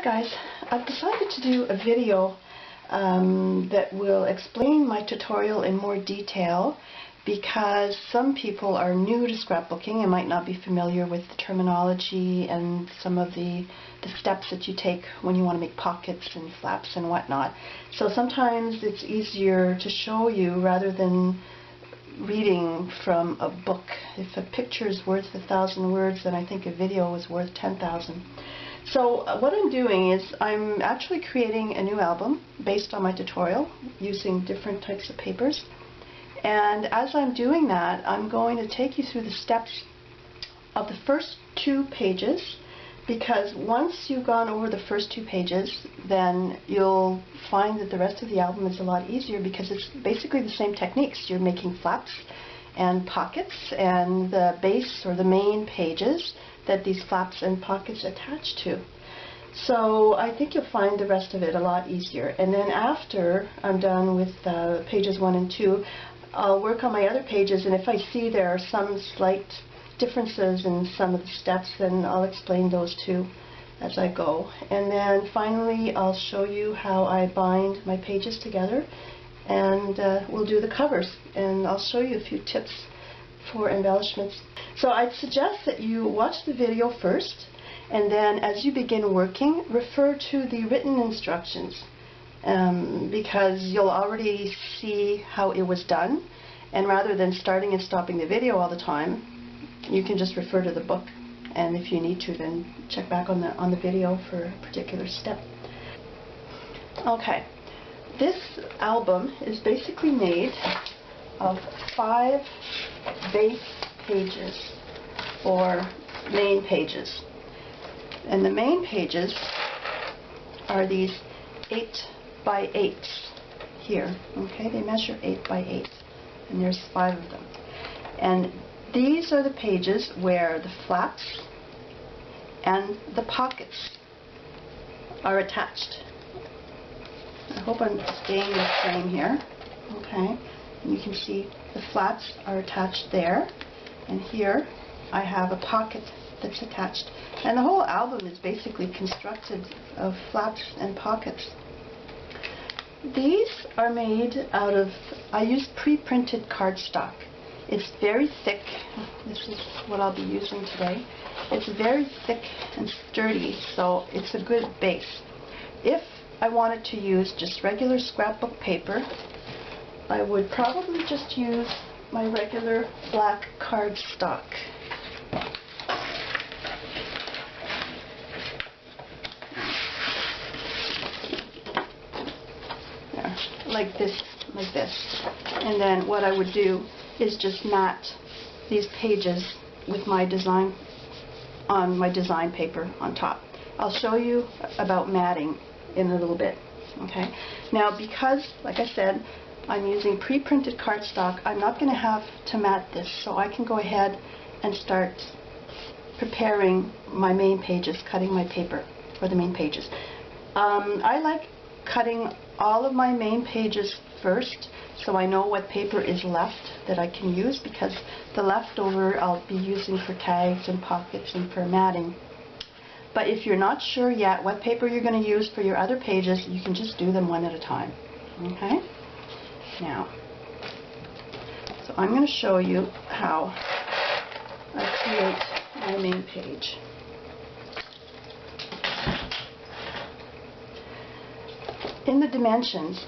guys, I've decided to do a video that will explain my tutorial in more detail because some people are new to scrapbooking and might not be familiar with the terminology and some of the steps that you take when you want to make pockets and flaps and whatnot. So sometimes it's easier to show you rather than reading from a book. If a picture is worth 1,000 words, then I think a video is worth 10,000. So what I'm doing is I'm actually creating a new album based on my tutorial using different types of papers. And as I'm doing that, I'm going to take you through the steps of the first 2 pages, because once you've gone over the first 2 pages, then you'll find that the rest of the album is a lot easier because it's basically the same techniques. You're making flaps and pockets and the base or the main pages that these flaps and pockets attach to. So I think you'll find the rest of it a lot easier. And then after I'm done with pages 1 and 2, I'll work on my other pages, and if I see there are some slight differences in some of the steps, then I'll explain those too as I go. And then finally I'll show you how I bind my pages together, and we'll do the covers, and I'll show you a few tips for embellishments. So I'd suggest that you watch the video first, and then as you begin working, refer to the written instructions, because you'll already see how it was done, and rather than starting and stopping the video all the time, you can just refer to the book, and if you need to, then check back on the video for a particular step. Okay, this album is basically made of 5 base pages or main pages, and the main pages are these 8 by 8s here. Okay, they measure 8 by 8, and there's 5 of them, and these are the pages where the flaps and the pockets are attached. I hope I'm staying the frame here. Okay, and you can see the flaps are attached there, and here I have a pocket that's attached, and the whole album is basically constructed of flaps and pockets. These are made out of, I use pre-printed cardstock. It's very thick. This is what I'll be using today. It's very thick and sturdy, so it's a good base. If I wanted to use just regular scrapbook paper, I would probably just use my regular black cardstock. Like this, and then what I would do is just mat these pages with my design on my design paper on top. I'll show you about matting in a little bit. Okay, now because, like I said, I'm using pre-printed cardstock, I'm not going to have to mat this, so I can go ahead and start preparing my main pages, cutting my paper for the main pages. I like cutting all of my main pages first, so I know what paper is left that I can use, because the leftover I'll be using for tags and pockets and for matting. But if you're not sure yet what paper you're going to use for your other pages, you can just do them one at a time. Okay? Now, so I'm going to show you how I create my main page. In the dimensions,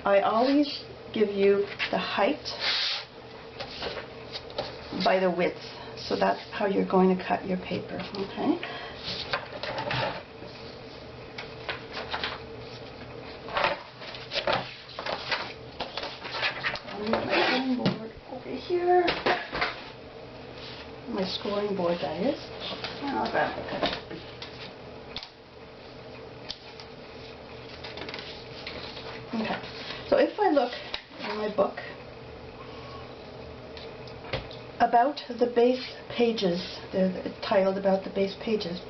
I always give you the height by the width, so that's how you're going to cut your paper. Okay? I'll move my scoring board over here. My scoring board, that is. And I'll grab the cutter. Okay, so if I look in my book about the base pages, they're titled about the base pages.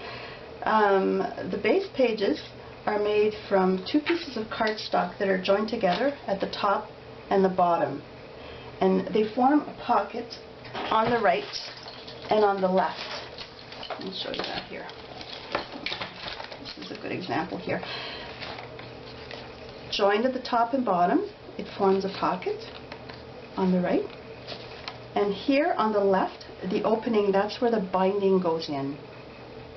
The base pages are made from 2 pieces of cardstock that are joined together at the top and the bottom, and they form a pocket on the right and on the left. Let me show you that here. is a good example here. Joined at the top and bottom, it forms a pocket on the right. And here on the left, the opening, that's where the binding goes in.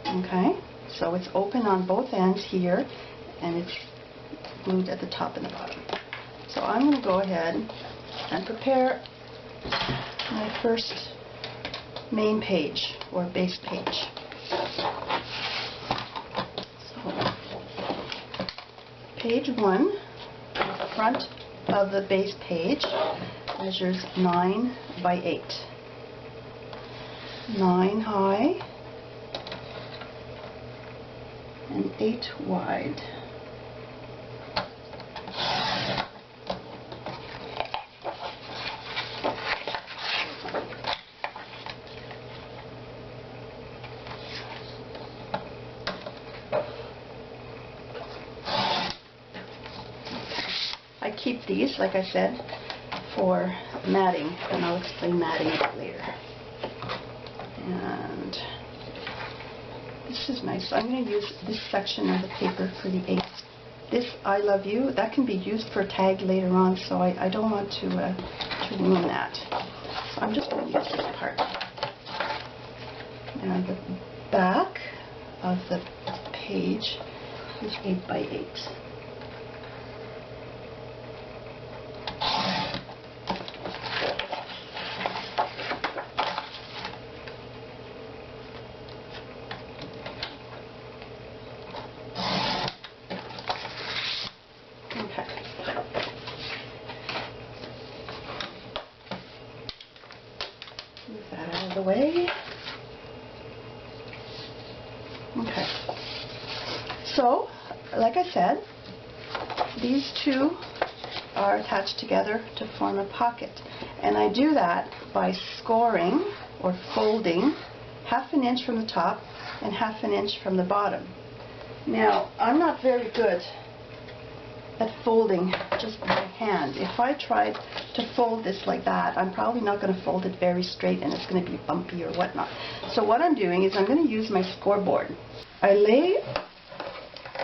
Okay? So it's open on both ends here, and it's glued at the top and the bottom. So I'm going to go ahead and prepare my first main page, or base page. So, page 1, the front of the base page, measures 9 by 8. 9 high and 8 wide. I keep these, like I said, for matting, and I'll explain matting a bit later. And this is nice. So I'm going to use this section of the paper for the 8. This I love you, that can be used for a tag later on, so I don't want to ruin that. So I'm just going to use this part. And the back of the page is 8 by 8. Move that out of the way. Okay. So, like I said, these two are attached together to form a pocket. And I do that by scoring or folding 1/2 inch from the top and 1/2 inch from the bottom. Now, I'm not very good at folding just by hand. If I tried to fold this like that, I'm probably not going to fold it very straight and it's going to be bumpy or whatnot. So what I'm doing is I'm going to use my scoreboard. I lay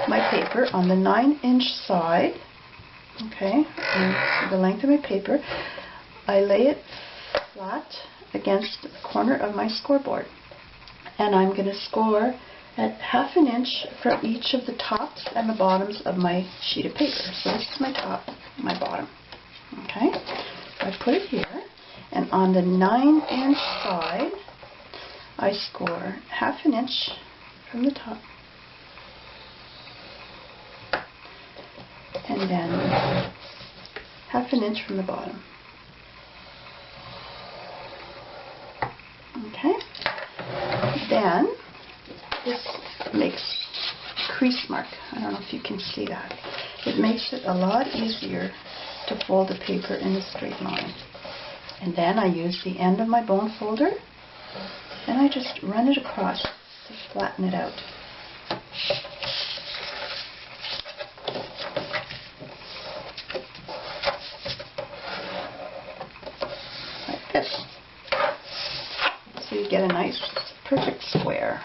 my paper on the 9-inch side, okay, the length of my paper. I lay it flat against the corner of my scoreboard, and I'm going to score at 1/2 inch from each of the tops and the bottoms of my sheet of paper. So this is my top, my bottom. Okay, so I put it here, and on the 9-inch side, I score 1/2 inch from the top, and then 1/2 inch from the bottom. Okay, then this makes a crease mark. I don't know if you can see that. It makes it a lot easier to fold the paper in a straight line. And then I use the end of my bone folder and I just run it across to flatten it out. Like this. So you get a nice, perfect square.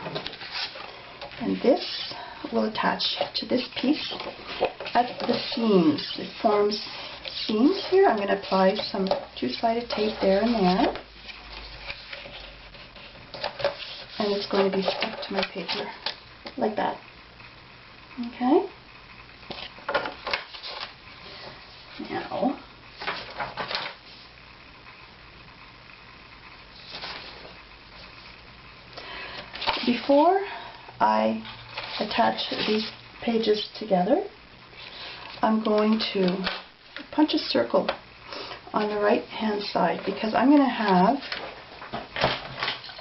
And this will attach to this piece at the seams. It forms seams here. I'm going to apply some 2-sided tape there and there. And it's going to be stuck to my paper like that. Okay? Now, before I attach these pages together, I'm going to punch a circle on the right hand side, because I'm going to have,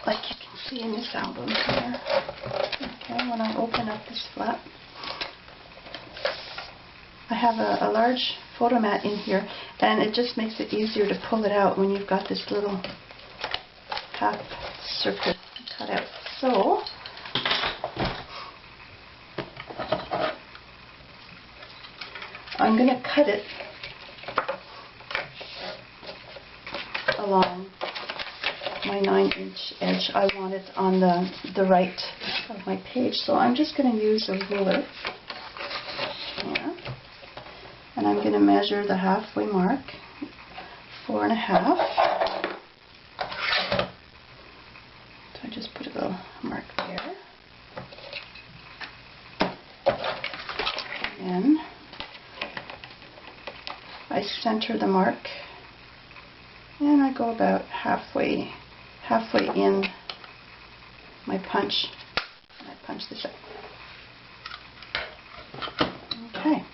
like you can see in this album here, okay, when I open up this flap, I have a large photo mat in here, and it just makes it easier to pull it out when you've got this little half circle cut out. So, I'm going to cut it along my 9-inch edge. I want it on the right of my page. So I'm just going to use a ruler here. And I'm going to measure the halfway mark, 4.5. So I just put a little mark there. And then I center the mark, and I go about halfway in my punch, and I punch this out. Okay.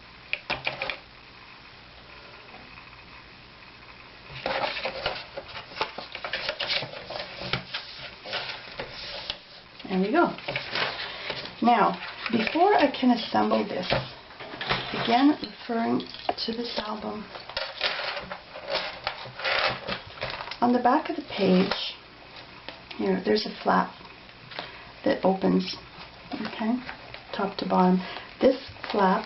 There we go. Now, before I can assemble this, again referring to this album, on the back of the page, here, there's a flap that opens, okay, top to bottom. This flap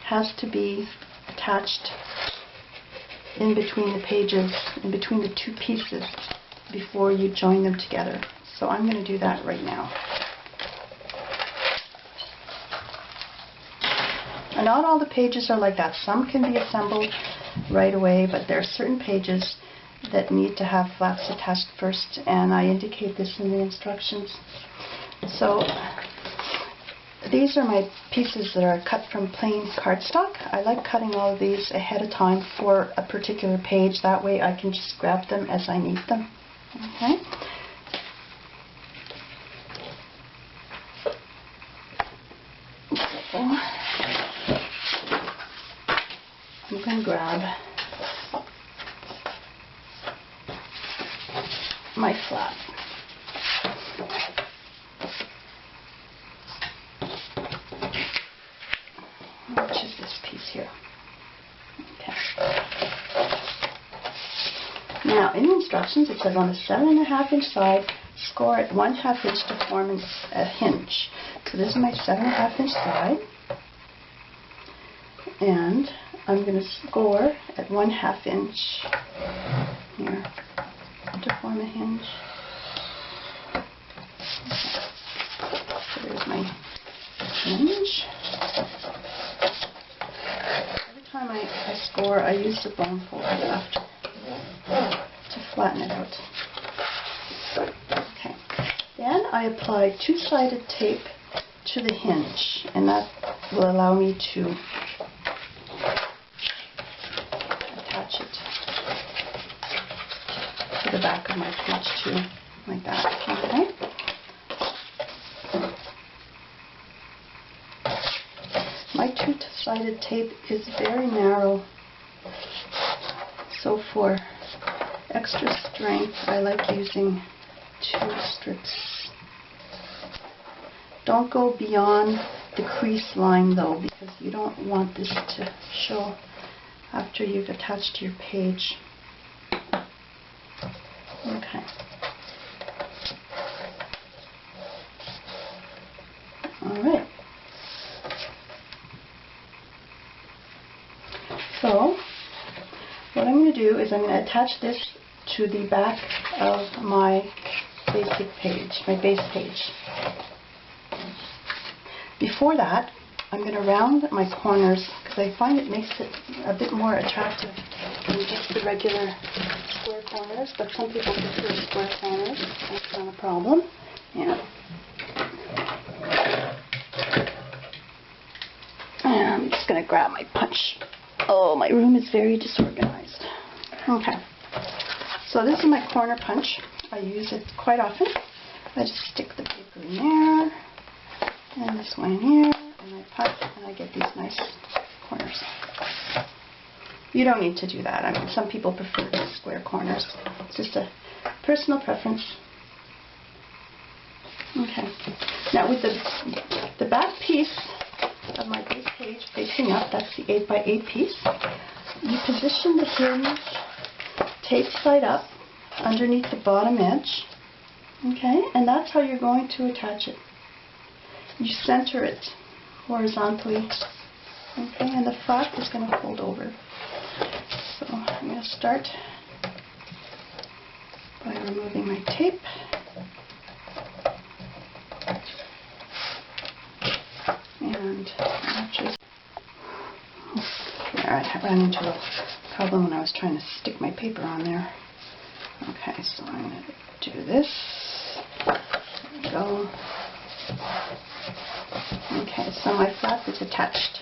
has to be attached in between the pages, in between the two pieces, before you join them together. So I'm going to do that right now. And not all the pages are like that. Some can be assembled right away, but there are certain pages that need to have flaps attached first, and I indicate this in the instructions. So these are my pieces that are cut from plain cardstock. I like cutting all of these ahead of time for a particular page. That way I can just grab them as I need them. Okay. So I'm going to grab my flap. Which is this piece here. Okay. Now, in the instructions it says on the 7.5-inch side, score at 1/2 inch to form a hinge. So this is my 7.5-inch side, and I'm going to score at 1/2 inch here to form a hinge. Okay. So there's my hinge. Every time I score, I use the bone folder after to flatten it out. Okay. Then I apply 2-sided tape to the hinge, and that will allow me to attach it to the back of my page too, like that. Okay. My 2-sided tape is very narrow, so for extra strength I like using 2 strips. Don't go beyond the crease line though, because you don't want this to show after you've attached your page. Okay. Alright. So, what I'm going to do is I'm going to attach this to the back of my basic page, my base page. Before that, I'm going to round my corners because I find it makes it a bit more attractive than just the regular square corners, but some people prefer square corners. That's not a problem. Yeah. And I'm just going to grab my punch. Oh, my room is very disorganized. Okay. So this is my corner punch. I use it quite often. I just stick the paper in there, and this one in here, and I punch, and I get these nice corners. You don't need to do that. I mean, some people prefer the square corners. It's just a personal preference. Okay. Now with the back piece of my base page facing up, that's the 8x8 piece, you position the hinge tape side up underneath the bottom edge, okay, and that's how you're going to attach it. You center it horizontally, okay, and the flap is going to fold over. So I'm going to start by removing my tape. And just there, I ran into a problem when I was trying to stick my paper on there. Okay, so I'm going to do this. There we go. Okay, so my flap is attached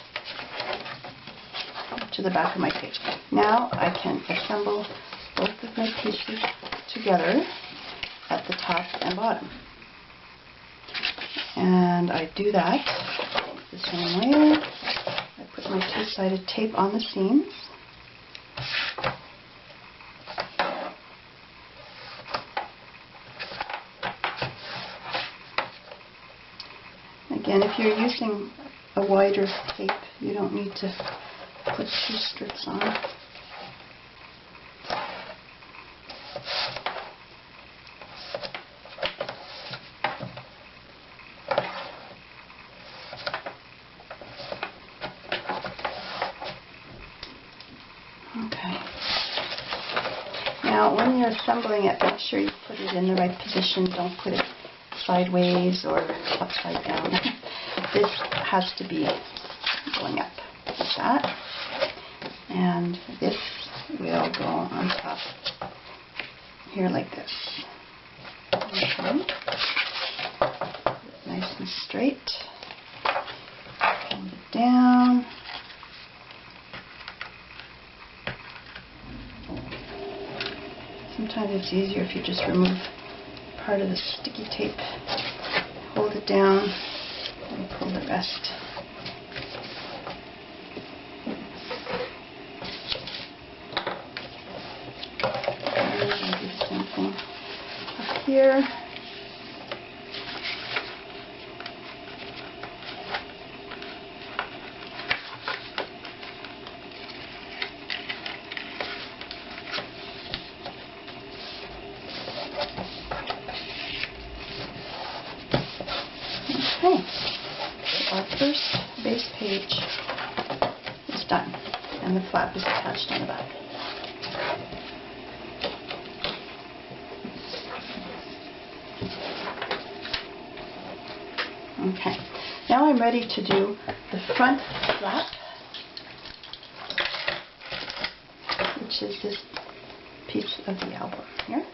to the back of my page. Now I can assemble both of my pieces together at the top and bottom. And I do that the same way. I put my two-sided tape on the seams. Again, if you're using a wider tape, you don't need to put 2 strips on. Okay. Now, when you're assembling it, make sure you put it in the right position. Don't put it sideways or upside down. This has to be going up like that. And this will go on top here like this. Okay. Nice and straight. Hold it down. Sometimes it's easier if you just remove part of the sticky tape. Hold it down and pull the rest. And do the same thing up here. Okay, so our first base page is done, and the flap is attached on the back. Okay, now I'm ready to do the front flap, which is this piece of the album here.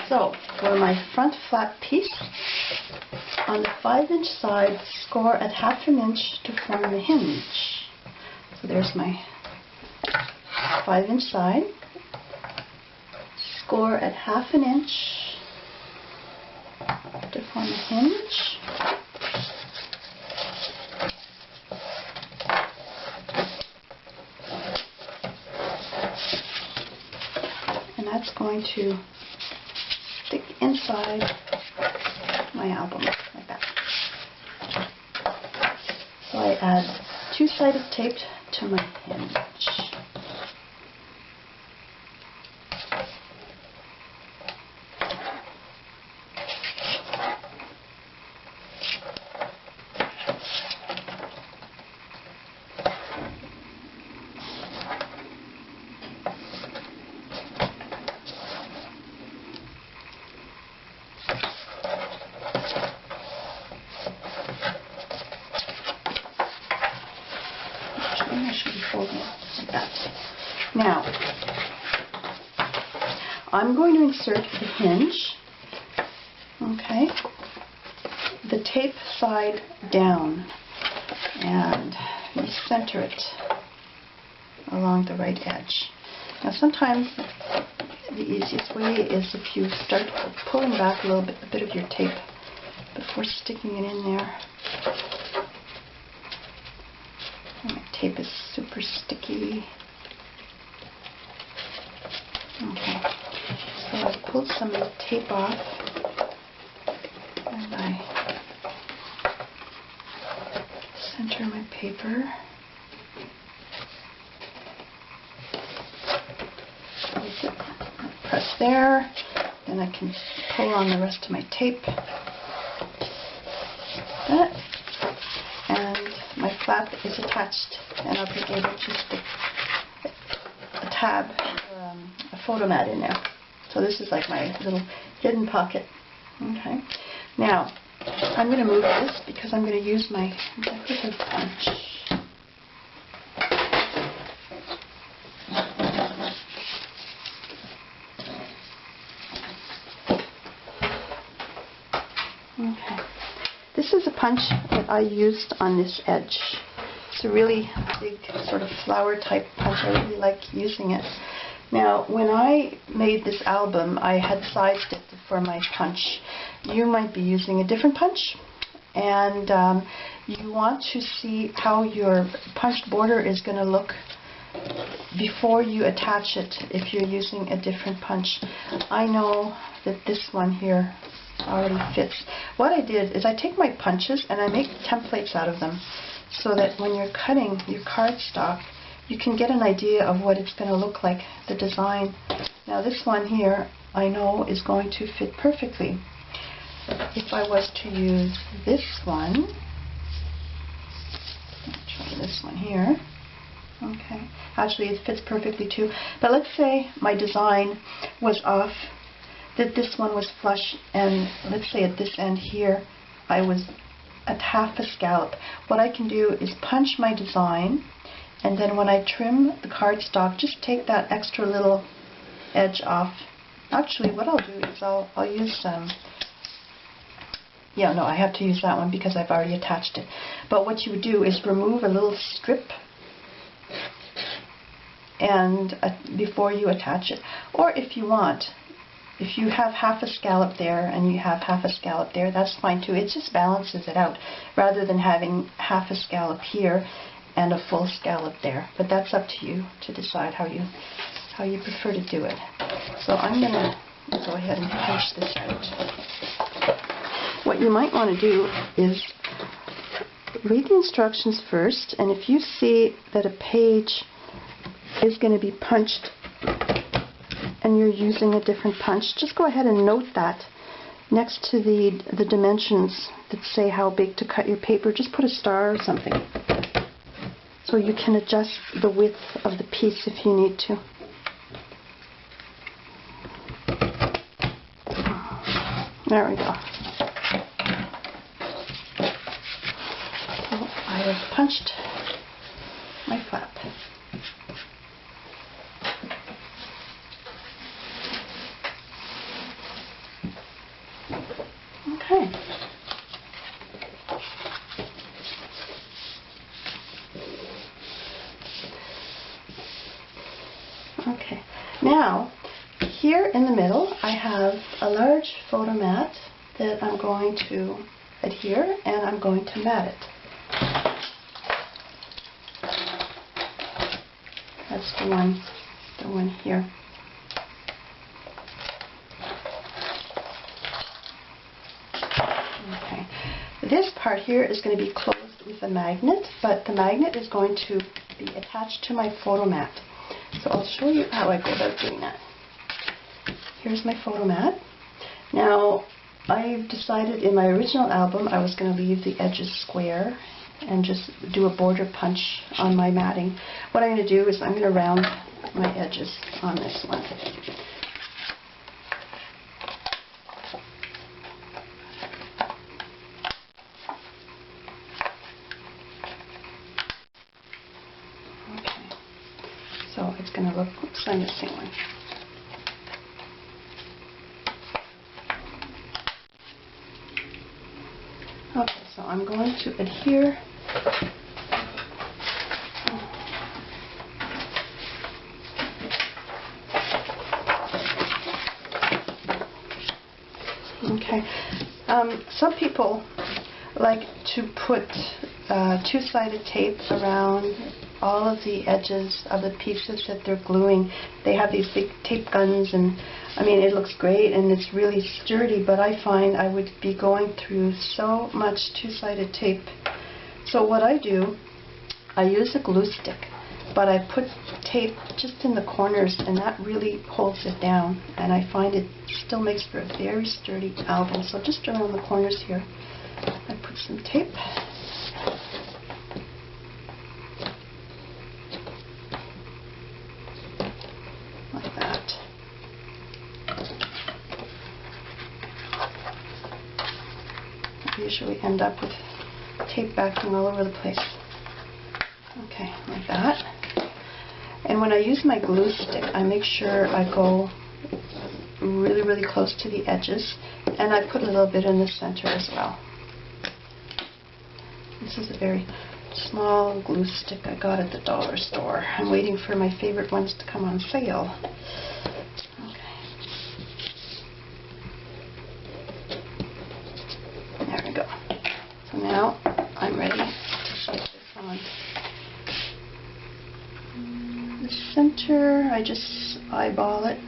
So, for my front flap piece, on the 5-inch side, score at 1/2 inch to form the hinge. So there's my 5-inch side. Score at 1/2 inch to form a hinge. And that's going to stick inside my album like that. So I add 2-sided tape to my hinge. I should be folding it like that. Now, I'm going to insert the hinge, okay, the tape side down, and you center it along the right edge. Now sometimes the easiest way is if you start pulling back a bit of your tape before sticking it in there. My tape is super sticky. Okay, so I've pulled some of the tape off, and I center my paper. Press there, then I can pull on the rest of my tape. That, and my flap is attached, and I'll be able to stick a tab or a photo mat in there. So this is like my little hidden pocket. Okay. Now, I'm going to move this because I'm going to use my decorative punch. Okay. This is a punch that I used on this edge. It's a really big sort of flower type punch. I really like using it. Now, when I made this album, I had sized it for my punch. You might be using a different punch, and you want to see how your punched border is going to look before you attach it if you're using a different punch. I know that this one here already fits. What I did is I take my punches and I make templates out of them so that when you're cutting your cardstock, you can get an idea of what it's going to look like, the design. Now this one here I know is going to fit perfectly. If I was to use this one, let's try this one here. Okay, actually it fits perfectly too. But let's say my design was off, that this one was flush, and let's say at this end here I was at half a scallop. What I can do is punch my design, and then when I trim the cardstock, just take that extra little edge off. Actually, what I'll do is I'll use some. Yeah, no, I have to use that one because I've already attached it. But what you would do is remove a little strip and before you attach it. Or if you want, if you have half a scallop there and you have half a scallop there, that's fine too. It just balances it out rather than having half a scallop here and a full scallop there. But that's up to you to decide how you prefer to do it. So I'm going to go ahead and punch this out. What you might want to do is read the instructions first, and if you see that a page is going to be punched and you're using a different punch, just go ahead and note that next to the dimensions that say how big to cut your paper. Just put a star or something so you can adjust the width of the piece if you need to. There we go. So I have punched my flap. Okay. Okay. Now, here in the middle, I have a large photo mat that I'm going to adhere, and I'm going to mat it. That's the one here. Okay. This part here is going to be closed with a magnet, but the magnet is going to be attached to my photo mat. So I'll show you how I go about doing that. Here's my photo mat. Now, I've decided in my original album I was going to leave the edges square and just do a border punch on my matting. What I'm going to do is I'm going to round my edges on this one. Okay, so it's going to look, oops, I'm missing one. Okay, so I'm going to adhere okay. Some people like to put two-sided tape around all of the edges of the pieces that they're gluing. They have these big tape guns, and I mean, it looks great and it's really sturdy, but I find I would be going through so much two-sided tape. So what I do, I use a glue stick, but I put tape just in the corners, and that really holds it down, and I find it still makes for a very sturdy album. So just around the corners here, I put some tape. usually end up with tape backing all over the place. Okay, like that. And when I use my glue stick, I make sure I go really, really close to the edges, and I put a little bit in the center as well. This is a very small glue stick I got at the dollar store. I'm waiting for my favorite ones to come on sale. Okay. There we go. So now I'm ready to stick this on. The center, I just eyeball it.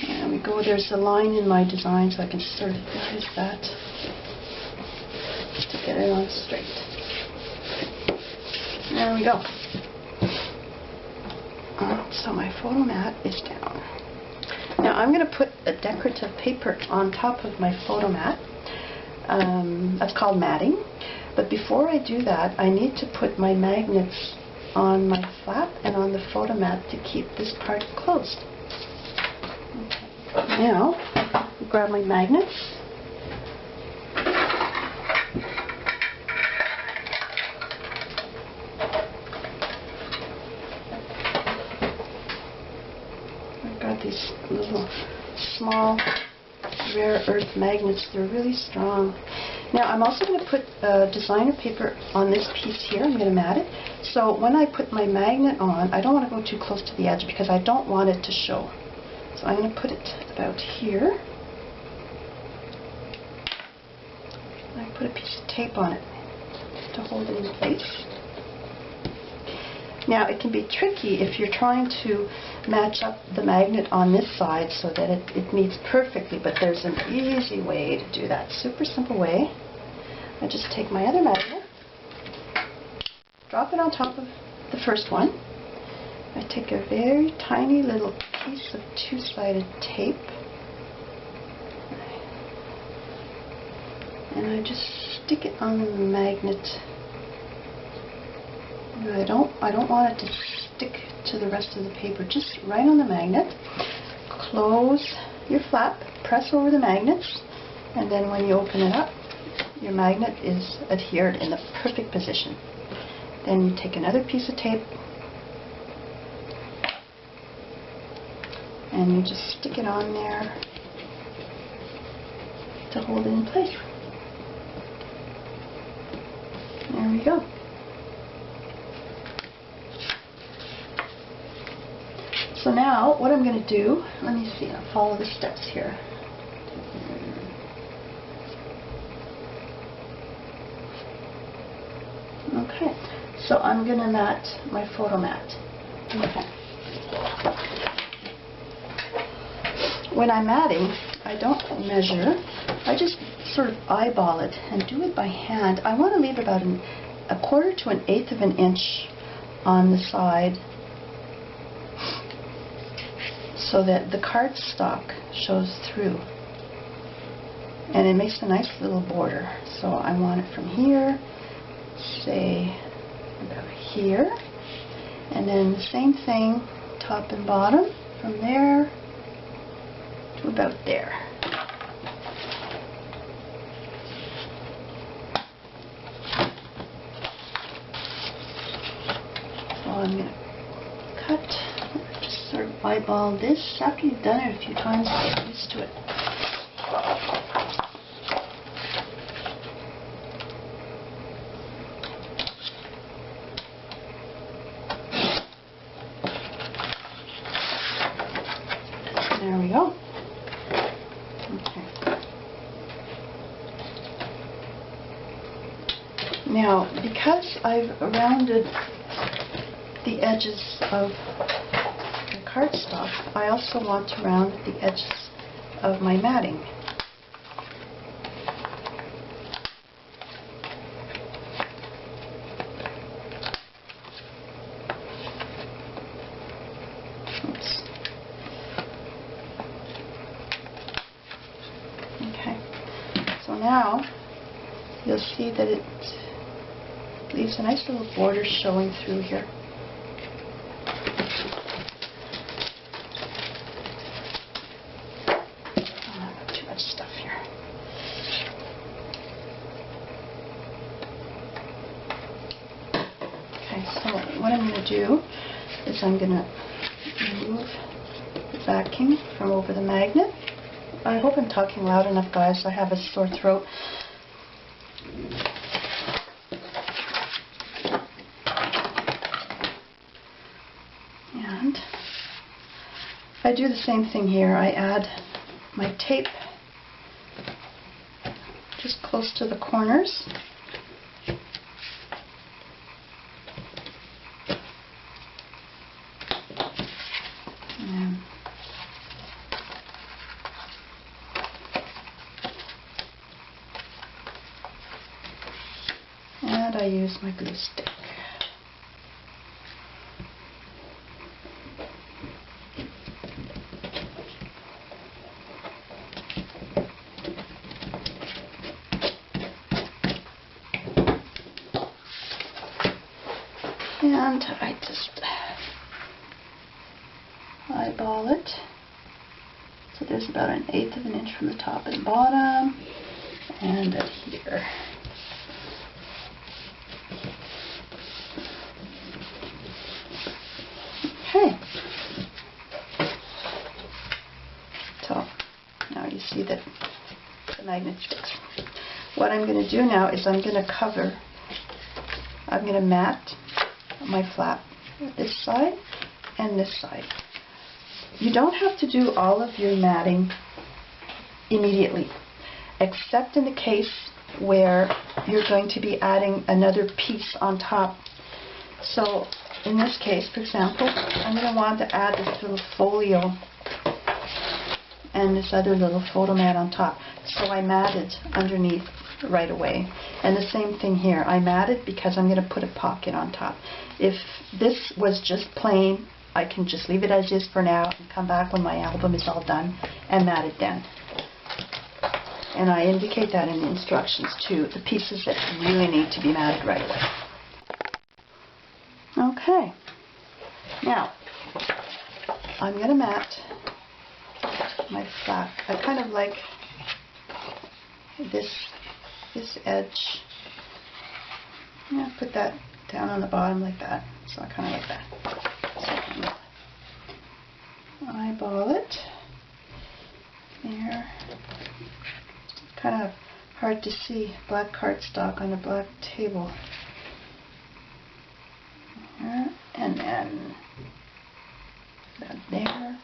And we go, there's a line in my design, so I can sort of use that to get it on straight. There we go. So my photo mat is down. Now I'm going to put a decorative paper on top of my photo mat. That's called matting. But before I do that, I need to put my magnets on my flap and on the photo mat to keep this part closed. Okay. Now, grab my magnets. I've got these little small rare earth magnets. They're really strong. Now I'm also going to put designer paper on this piece here. I'm going to mat it. So when I put my magnet on, I don't want to go too close to the edge because I don't want it to show. So I'm going to put it about here. I put a piece of tape on it to hold it in place. Now it can be tricky if you're trying to match up the magnet on this side so that it meets perfectly, but there's an easy way to do that. Super simple way. I just take my other magnet, drop it on top of the first one. I take a very tiny little piece of two-sided tape and I just stick it on the magnet. I don't want it to stick to the rest of the paper, just right on the magnet. Close your flap, press over the magnets, and then when you open it up, your magnet is adhered in the perfect position. Then you take another piece of tape and you just stick it on there to hold it in place. There we go. So now, what I'm going to do, let me see, I'll follow the steps here. Okay, so I'm going to mat my photo mat. Okay. When I'm matting, I don't measure, I just sort of eyeball it and do it by hand. I want to leave about a quarter to an eighth of an inch on the side, so that the cardstock shows through and it makes a nice little border. So I want it from here, say about here, and then the same thing top and bottom from there to about there. So I'm going to cut. Sort of eyeball this. After you've done it a few times, you get used to it. There we go. Okay. Now, because I've rounded the edges of cardstock, I also want to round the edges of my matting. Oops. Okay, so now you'll see that it leaves a nice little border showing through here. what I'm going to do is I'm going to remove the backing from over the magnet. I hope I'm talking loud enough, guys. I have a sore throat. And I do the same thing here. I add my tape just close to the corners. And I use my glue stick. And I just eyeball it. So there's about 1/8 of an inch from the top and bottom, and here. Okay. So now you see that the magnet sticks. What I'm going to do now is I'm going to mat my flap this side and this side. You don't have to do all of your matting immediately, except in the case where you're going to be adding another piece on top. So in this case, for example, I'm going to want to add this little folio and this other little photo mat on top. So I matted underneath right away. And the same thing here. I matted because I'm going to put a pocket on top. If this was just plain, I can just leave it as is for now and come back when my album is all done and mat it then. And I indicate that in the instructions too, the pieces that really need to be matted right away. Okay. Now, I'm going to mat my flap. I kind of like this edge. Yeah, put that down on the bottom like that. So I kind of like that. So I'm going to eyeball it. There. Kind of hard to see black cardstock on a black table. There. And then that there.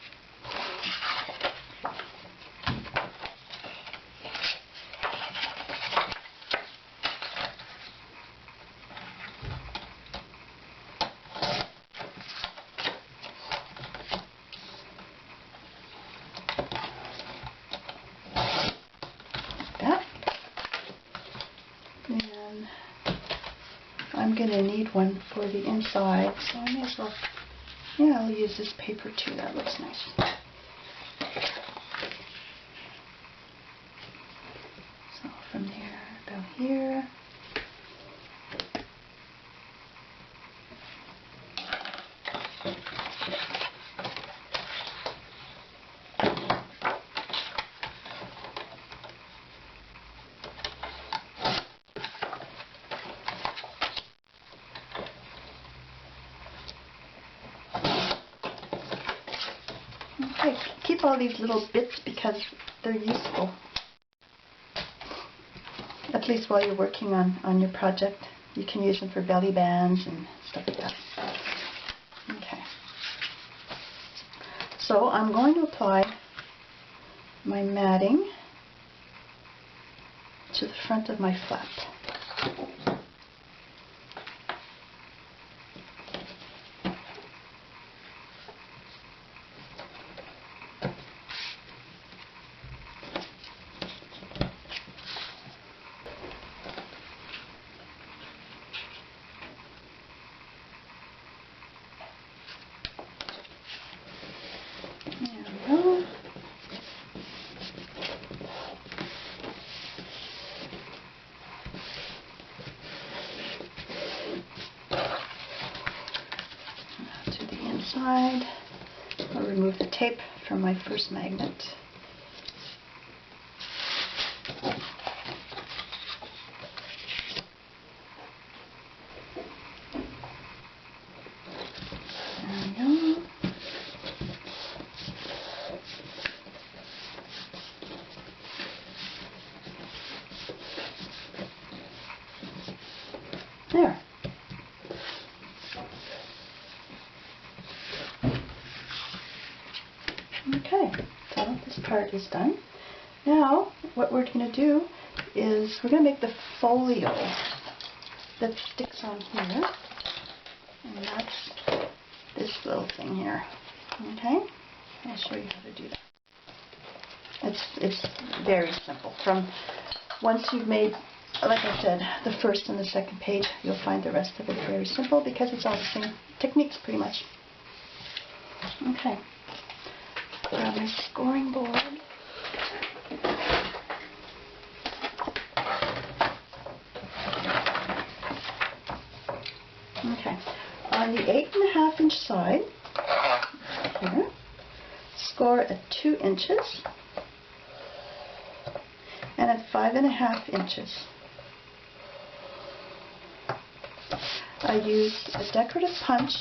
And I'm going to need one for the inside, so I may as well, yeah, I'll use this paper too. That looks nice. So from there, about here. Okay, keep all these little bits because they're useful. At least while you're working on your project. You can use them for belly bands and stuff like that. Okay. So I'm going to apply my matting to the front of my flap. Side. I'll remove the tape from my first magnet. Okay, so this part is done. Now, what we're going to do is we're going to make the folio that sticks on here, and that's this little thing here. Okay, I'll show you how to do that. It's very simple. From once you've made, like I said, the first and the second page, you'll find the rest of it very simple because it's all the same techniques pretty much. Okay, grab my scoring board. Okay, on the 8.5 inch side, here, score at 2 inches and at 5.5 inches. I used a decorative punch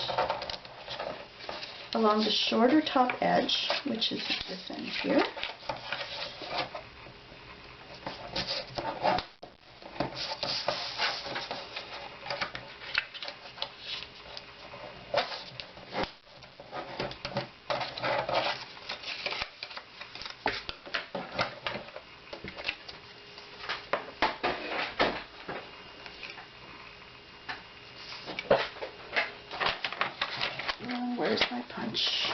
along the shorter top edge, which is this end here. Where's my punch?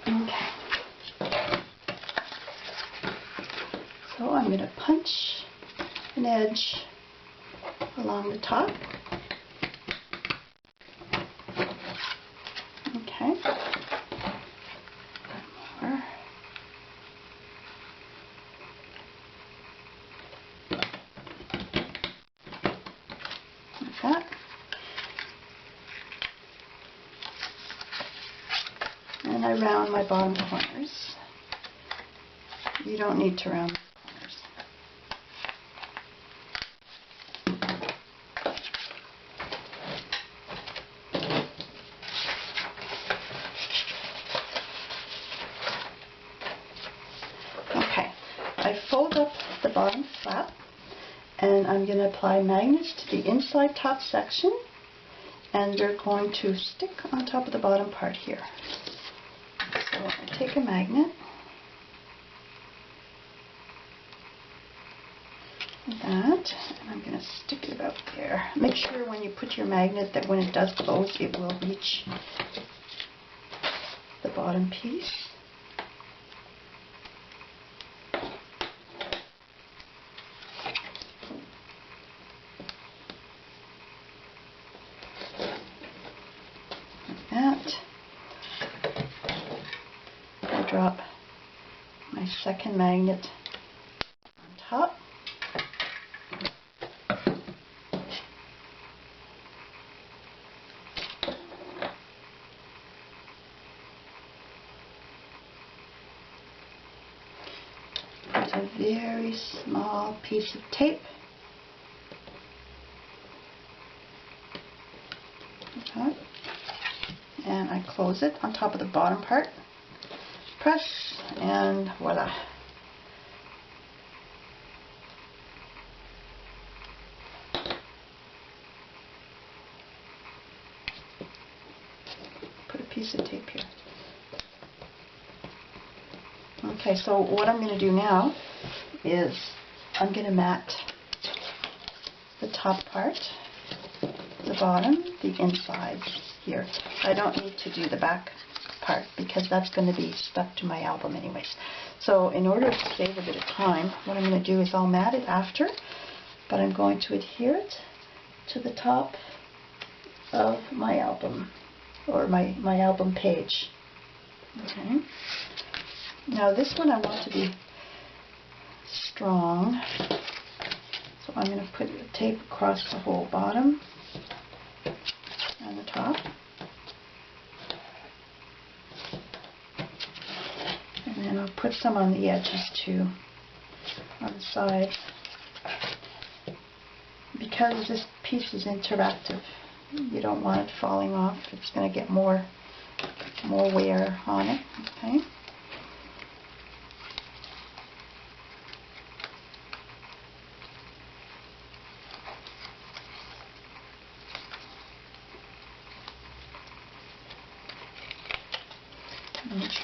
Okay. So I'm going to punch an edge along the top. Okay. More. That. And I round my bottom corners. You don't need to round the corners. Okay, I fold up the bottom flap, and I'm going to apply magnets to the inside top section, and they're going to stick on top of the bottom part here. So I take a magnet, like that, and I'm going to stick it about there. Make sure when you put your magnet that when it does close, it will reach the bottom piece. That. I drop my second magnet on top. Put a very small piece of tape. Okay. And I close it on top of the bottom part, press, and voila. Put a piece of tape here. Okay, so what I'm going to do now is I'm going to mat the top part, the bottom, the insides here. I don't need to do the back part because that's going to be stuck to my album anyways. So in order to save a bit of time, what I'm going to do is I'll mat it after, but I'm going to adhere it to the top of my album, or my album page. Okay. Now this one I want to be strong, so I'm going to put the tape across the whole bottom and the top. And then I'll put some on the edges too, on the side. Because this piece is interactive, you don't want it falling off. It's going to get more wear on it. Okay.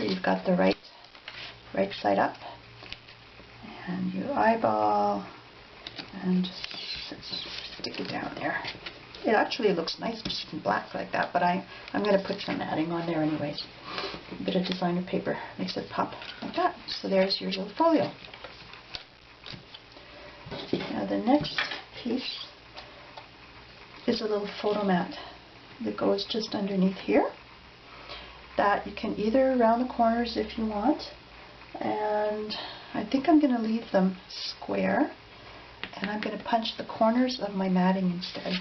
sure you've got the right side up. And you eyeball and just stick it down there. It actually looks nice just in black like that, but I'm going to put some matting on there anyways. A bit of designer paper makes it pop like that. So there's your little folio. Now the next piece is a little photo mat that goes just underneath here. That you can either round the corners if you want, and I think I'm going to leave them square, and I'm going to punch the corners of my matting instead.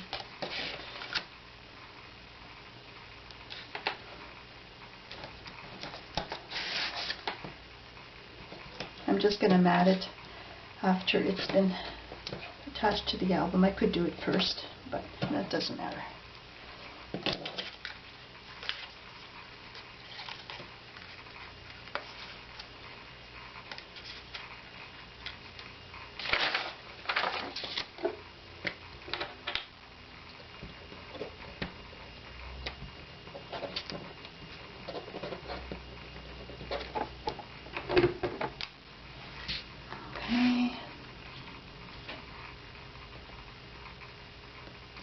I'm just going to mat it after it's been attached to the album. I could do it first, but that doesn't matter.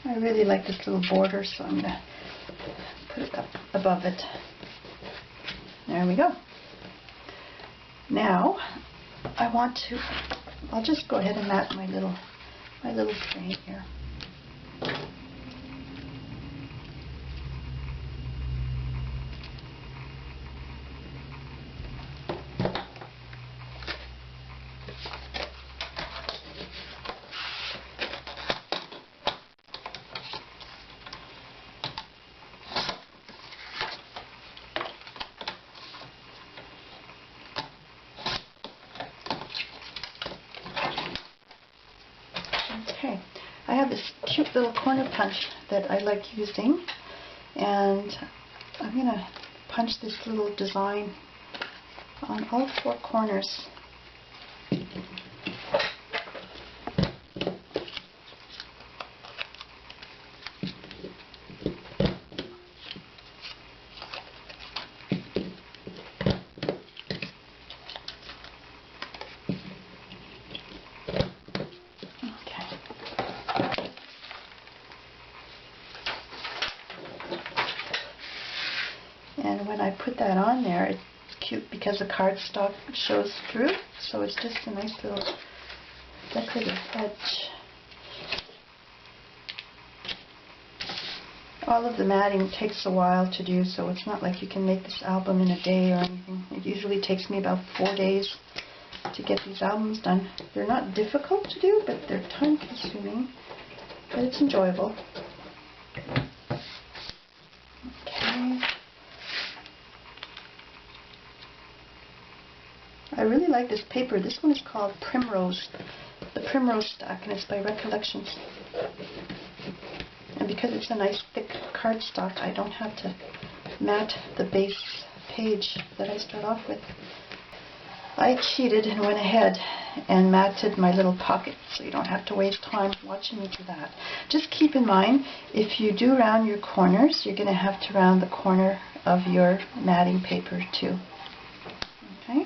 I really like this little border, so I'm going to put it up above it. There we go. Now, I'll just go ahead and mat my little frame here. Okay, I have this cute little corner punch that I like using, and I'm going to punch this little design on all four corners. And when I put that on there, it's cute because the cardstock shows through, so it's just a nice little decorative edge. All of the matting takes a while to do, so it's not like you can make this album in a day or anything. It usually takes me about 4 days to get these albums done. They're not difficult to do, but they're time consuming, but it's enjoyable. Okay. I really like this paper. This one is called Primrose, the Primrose Stack, and it's by Recollections. And because it's a nice thick cardstock, I don't have to mat the base page that I start off with. I cheated and went ahead and matted my little pocket, so you don't have to waste time watching me do that. Just keep in mind, if you do round your corners, you're going to have to round the corner of your matting paper too. Okay?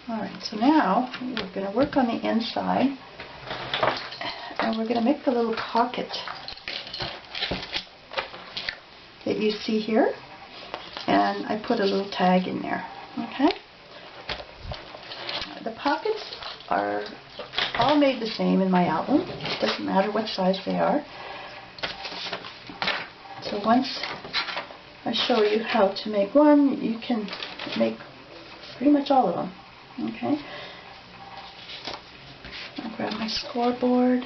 Alright, so now we're going to work on the inside, and we're going to make the little pocket that you see here, and I put a little tag in there. Okay? The pockets are all made the same in my album. It doesn't matter what size they are. So once I show you how to make one, you can make pretty much all of them. Okay? I'll grab my scoreboard.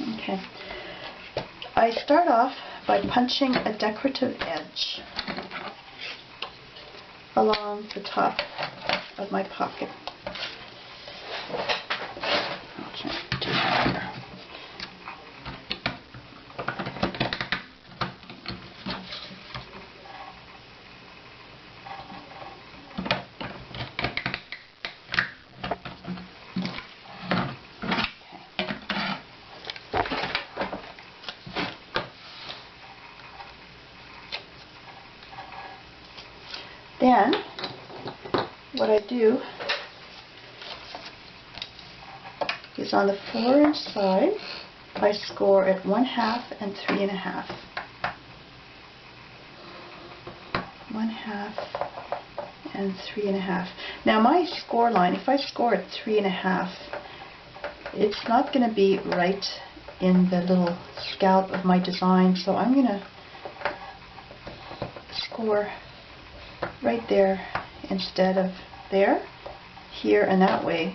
Okay. I start off by punching a decorative edge along the top of my pocket. Okay, do that here. Then, what I do is on the 4-inch side, I score at 1/2 and 3.5. 1/2 and 3.5. Now my score line, if I score at 3.5, it's not going to be right in the little scallop of my design, so I'm going to score right there instead of there, here, and that way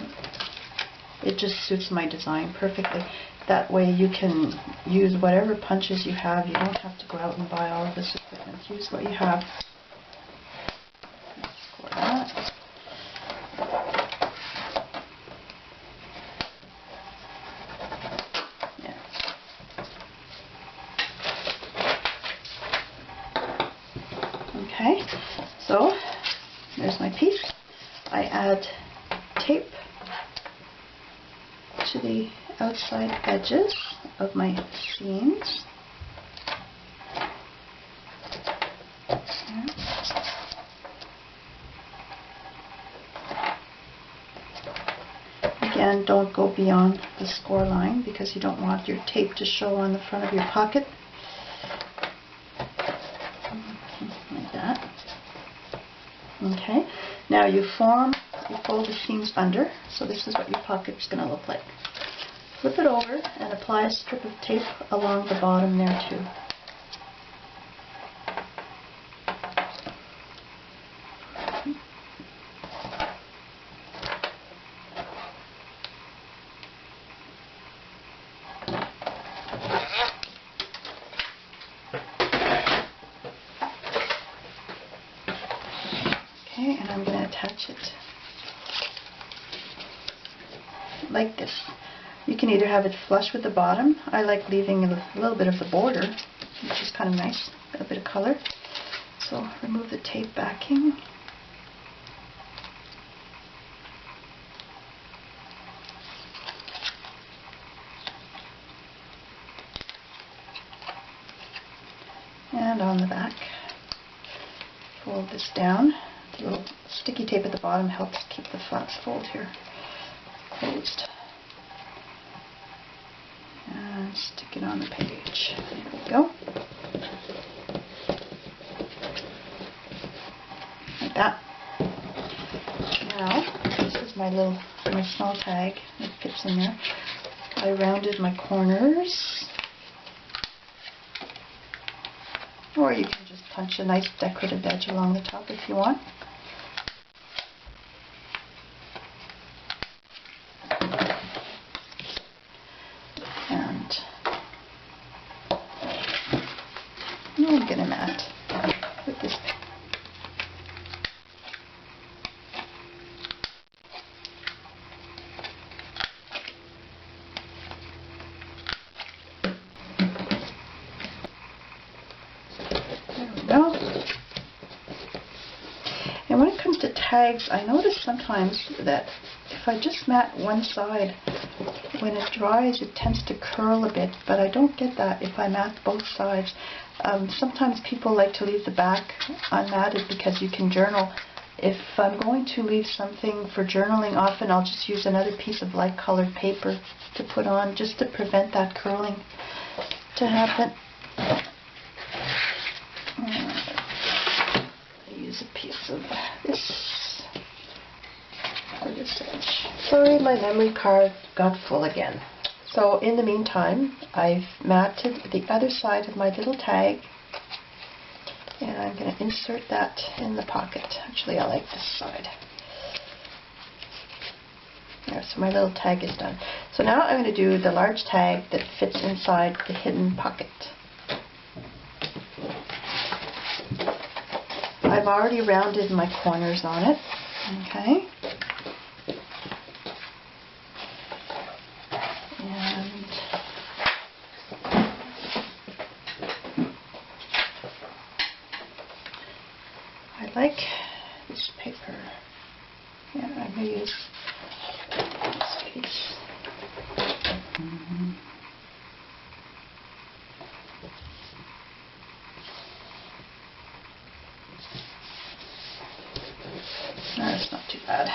it just suits my design perfectly. That way you can use whatever punches you have. You don't have to go out and buy all of this equipment. Use what you have. Score that. Yeah. Okay, so there's my piece. I add tape to the outside edges of my seams. Again, don't go beyond the score line because you don't want your tape to show on the front of your pocket. Like that. Okay, now you fold the seams under, so this is what your pocket's going to look like. Flip it over and apply a strip of tape along the bottom there too. Okay, and I'm going to attach it like this. You can either have it flush with the bottom. I like leaving a little bit of the border, which is kind of nice, a bit of color. So remove the tape backing. And on the back, fold this down. The little sticky tape at the bottom helps keep the front fold here closed. And stick it on the page. There we go. Like that. Now, this is my small tag. It fits in there. I rounded my corners. Or you can just punch a nice decorative edge along the top if you want. And I'm going to mat with this. Go. And when it comes to tags, I notice sometimes that if I just mat one side, when it dries it tends to curl a bit, but I don't get that if I mat both sides. Sometimes people like to leave the back unmatted because you can journal. If I'm going to leave something for journaling, often I'll just use another piece of light colored paper to put on just to prevent that curling to happen. Use a piece of this for this edge. Sorry, my memory card got full again. So in the meantime, I've matted the other side of my little tag, and I'm going to insert that in the pocket. Actually, I like this side. There, so my little tag is done. So now I'm going to do the large tag that fits inside the hidden pocket. I've already rounded my corners on it. Okay. And I like this paper. Yeah, I'm going to use this piece. That's not too bad.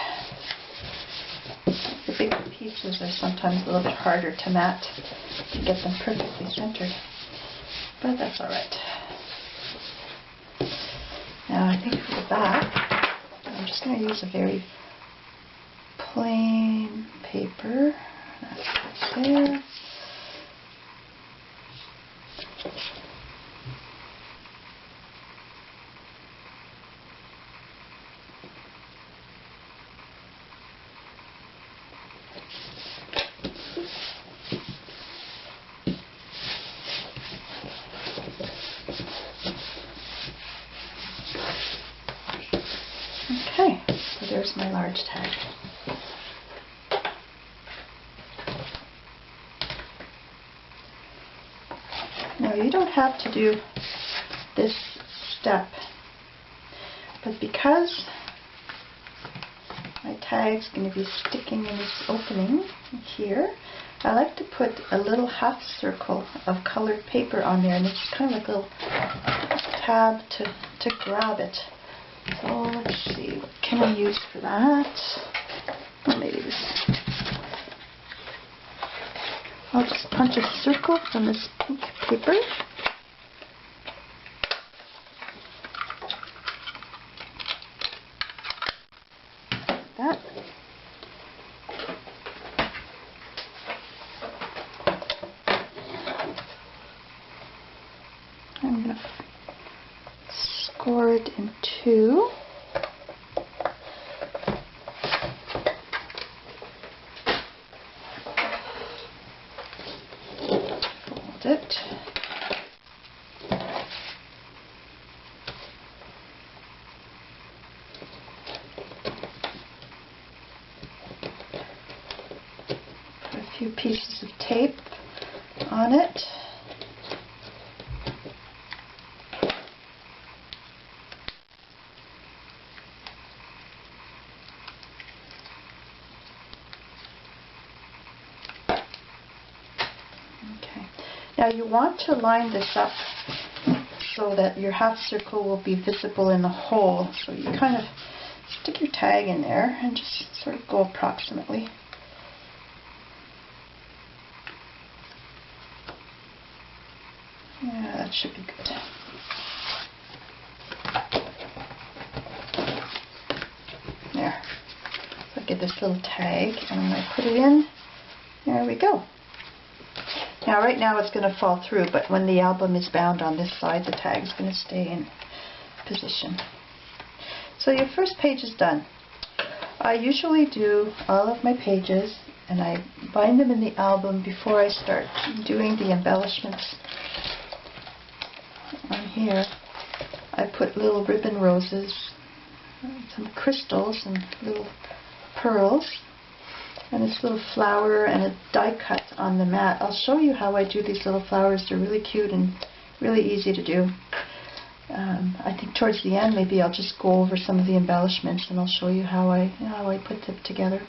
The bigger pieces are sometimes a little bit harder to mat to get them perfectly centered, but that's alright. Now I think for the back, I'm just going to use a very plain paper. That's there. Okay, so there's my large tag. Now you don't have to do this step, but because my tag's going to be sticking in this opening here, I like to put a little half circle of colored paper on there, and it's kind of like a little tab to grab it. So let's see, what can I use for that? Well, maybe this. I'll just punch a circle from this pink paper. Like that. I'm going to score it in two. Fold it. Put a few pieces of tape on it. Now you want to line this up so that your half circle will be visible in the hole. So you kind of stick your tag in there and just sort of go approximately. Yeah, that should be good. There. So I get this little tag and I put it in. There we go. Now right now it's going to fall through, but when the album is bound on this side, the tag is going to stay in position. So your first page is done. I usually do all of my pages and I bind them in the album before I start doing the embellishments. On here I put little ribbon roses, some crystals and little pearls, and this little flower and a die cut on the mat. I'll show you how I do these little flowers. They're really cute and really easy to do. I think towards the end maybe I'll just go over some of the embellishments and I'll show you how I put them together.